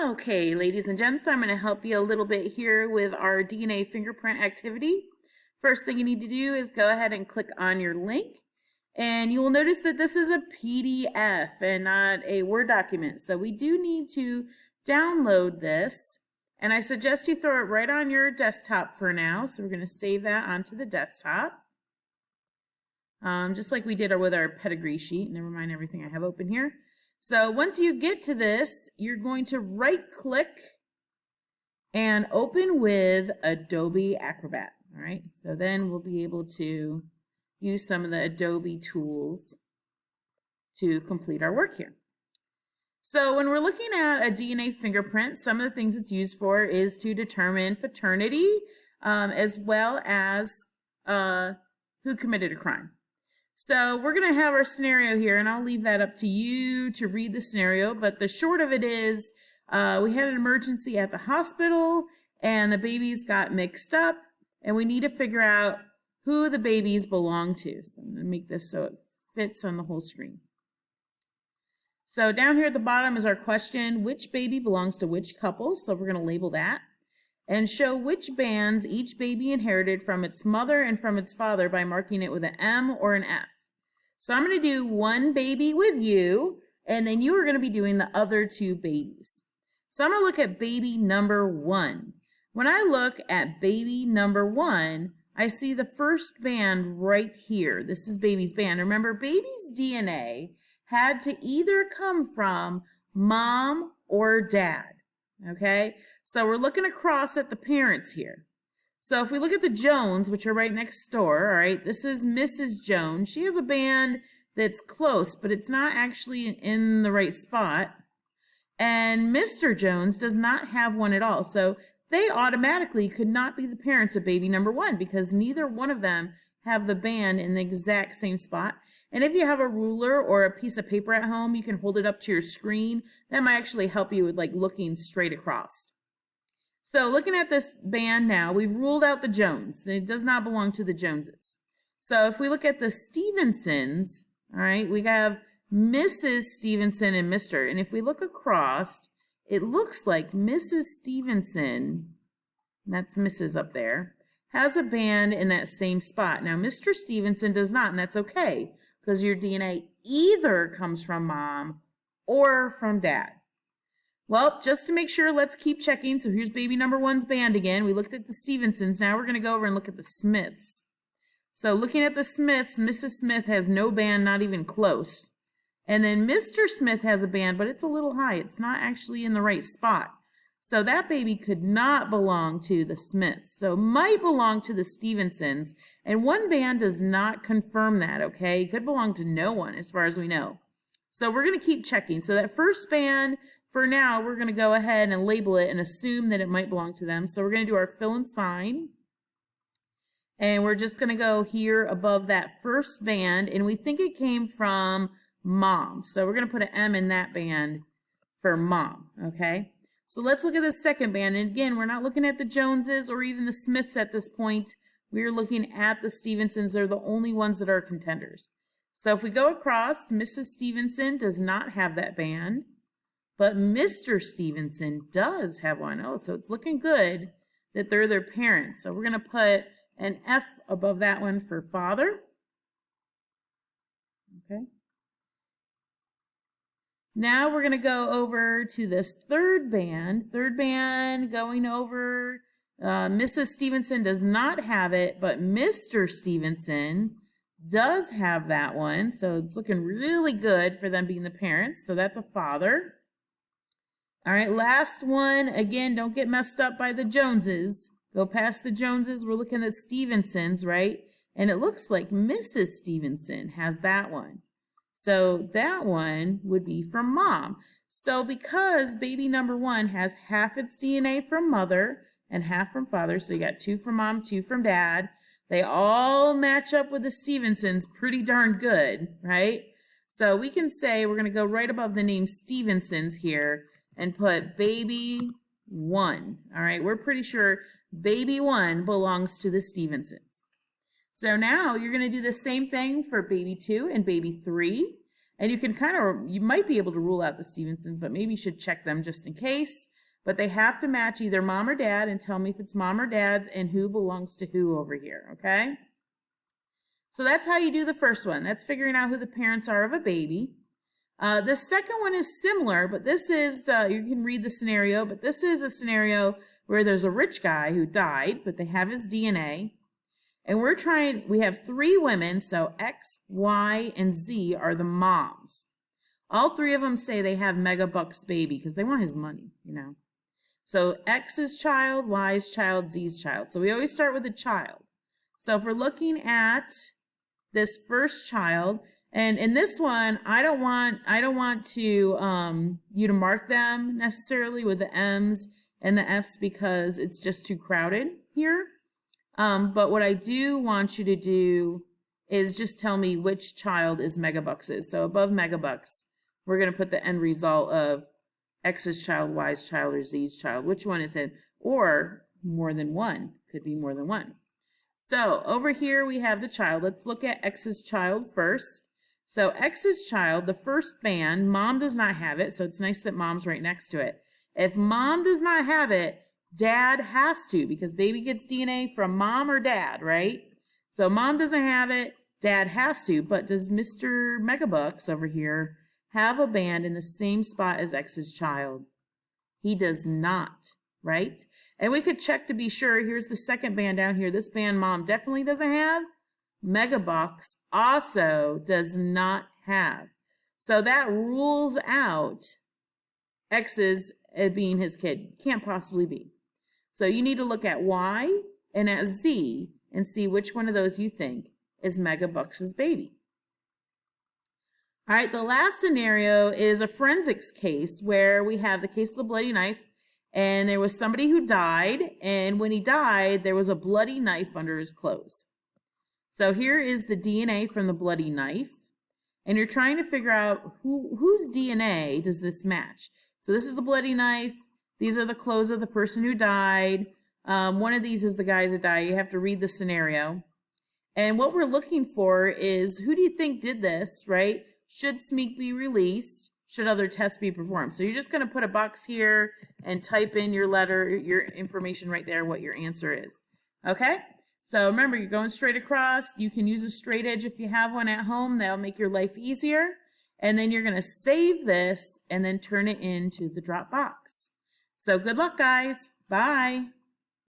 Okay, ladies and gents, I'm going to help you a little bit here with our DNA fingerprint activity. First thing you need to do is go ahead and click on your link, and you will notice that this is a PDF and not a Word document. So we do need to download this, and I suggest you throw it right on your desktop for now. So we're going to save that onto the desktop, just like we did with our pedigree sheet. Never mind everything I have open here. So once you get to this, you're going to right-click and open with Adobe Acrobat. All right, so then we'll be able to use some of the Adobe tools to complete our work here. So when we're looking at a DNA fingerprint, some of the things it's used for is to determine paternity, as well as who committed a crime. So we're going to have our scenario here, and I'll leave that up to you to read the scenario, but the short of it is we had an emergency at the hospital, and the babies got mixed up, and we need to figure out who the babies belong to. So I'm going to make this so it fits on the whole screen. So down here at the bottom is our question, which baby belongs to which couple? So we're going to label that. And show which bands each baby inherited from its mother and from its father by marking it with an M or an F. So I'm going to do one baby with you, and then you are going to be doing the other two babies. So I'm going to look at baby number 1. When I look at baby number 1, I see the first band right here. This is baby's band. Remember, baby's DNA had to either come from mom or dad. Okay, so we're looking across at the parents here. So if we look at the Jones, which are right next door, all right, this is Mrs. Jones. She has a band that's close, but it's not actually in the right spot. And Mr. Jones does not have one at all. So they automatically could not be the parents of baby number 1 because neither one of them have the band in the exact same spot. And if you have a ruler or a piece of paper at home, you can hold it up to your screen. That might actually help you with like looking straight across. So looking at this band now, we've ruled out the Jones. It does not belong to the Joneses. So if we look at the Stevensons, all right, we have Mrs. Stevenson and Mr. And if we look across, it looks like Mrs. Stevenson, that's Mrs. up there, has a band in that same spot. Now, Mr. Stevenson does not, and that's okay, because your DNA either comes from mom or from dad. Well, just to make sure, let's keep checking. So here's baby number 1's band again. We looked at the Stevensons. Now we're going to go over and look at the Smiths. So looking at the Smiths, Mrs. Smith has no band, not even close. And then Mr. Smith has a band, but it's a little high. It's not actually in the right spot. So that baby could not belong to the Smiths. So it might belong to the Stevensons. And one band does not confirm that, okay? It could belong to no one as far as we know. So we're going to keep checking. So that first band, for now, we're going to go ahead and label it and assume that it might belong to them. So we're going to do our fill and sign. And we're just going to go here above that first band. And we think it came from mom. So we're going to put an M in that band for mom, okay? So let's look at the second band. And again, we're not looking at the Joneses or even the Smiths at this point. We're looking at the Stevensons. They're the only ones that are contenders. So if we go across, Mrs. Stevenson does not have that band, but Mr. Stevenson does have one. Oh, so it's looking good that they're their parents. So we're going to put an F above that one for father. Okay. Now we're going to go over to this third band. Third band going over, Mrs. Stevenson does not have it, but Mr. Stevenson does have that one. So it's looking really good for them being the parents. So that's a father. All right, last one. Again, don't get messed up by the Joneses. Go past the Joneses. We're looking at Stevensons, right? And it looks like Mrs. Stevenson has that one. So that one would be from mom. So because baby number 1 has half its DNA from mother and half from father, so you got 2 from mom, 2 from dad, they all match up with the Stevensons pretty darn good, right? So we can say we're going to go right above the name Stevensons here and put baby 1. All right, we're pretty sure baby 1 belongs to the Stevensons. So now you're going to do the same thing for baby 2 and baby 3. And you can you might be able to rule out the Stevensons, but maybe you should check them just in case. But they have to match either mom or dad and tell me if it's mom or dad's and who belongs to who over here, okay? So that's how you do the first one. That's figuring out who the parents are of a baby. The second one is similar, but this is, you can read the scenario, but this is a scenario where there's a rich guy who died, but they have his DNA. And we have 3 women, so X, Y, and Z are the moms. All 3 of them say they have Megabuck's baby because they want his money, you know. So X's child, Y's child, Z's child. So we always start with the child. So if we're looking at this first child, and in this one, I don't want to you to mark them necessarily with the M's and the F's because it's just too crowded here. But what I do want you to do is just tell me which child is Megabuck's. So above Megabuck's, we're going to put the end result of X's child, Y's child, or Z's child. Which one is it? Or more than one. Could be more than one. So over here we have the child. Let's look at X's child first. So X's child, the first band, mom does not have it. So it's nice that mom's right next to it. If mom does not have it, dad has to, because baby gets DNA from mom or dad, right? So mom doesn't have it, dad has to. But does Mr. Megabuck's over here have a band in the same spot as X's child? He does not, right? And we could check to be sure. Here's the second band down here. This band mom definitely doesn't have. Megabuck's also does not have. So that rules out X's being his kid. Can't possibly be. So you need to look at Y and at Z and see which one of those you think is Megabuck's baby. All right, the last scenario is a forensics case where we have the case of the bloody knife, and there was somebody who died, and when he died, there was a bloody knife under his clothes. So here is the DNA from the bloody knife, and you're trying to figure out whose DNA does this match. So this is the bloody knife. These are the clothes of the person who died. One of these is the guys who died. You have to read the scenario. And what we're looking for is, who do you think did this, right? Should Smeek be released? Should other tests be performed? So you're just going to put a box here and type in your letter, your information right there, what your answer is. Okay? So remember, you're going straight across. You can use a straight edge if you have one at home. That'll make your life easier. And then you're going to save this and then turn it into the Dropbox. So good luck, guys. Bye.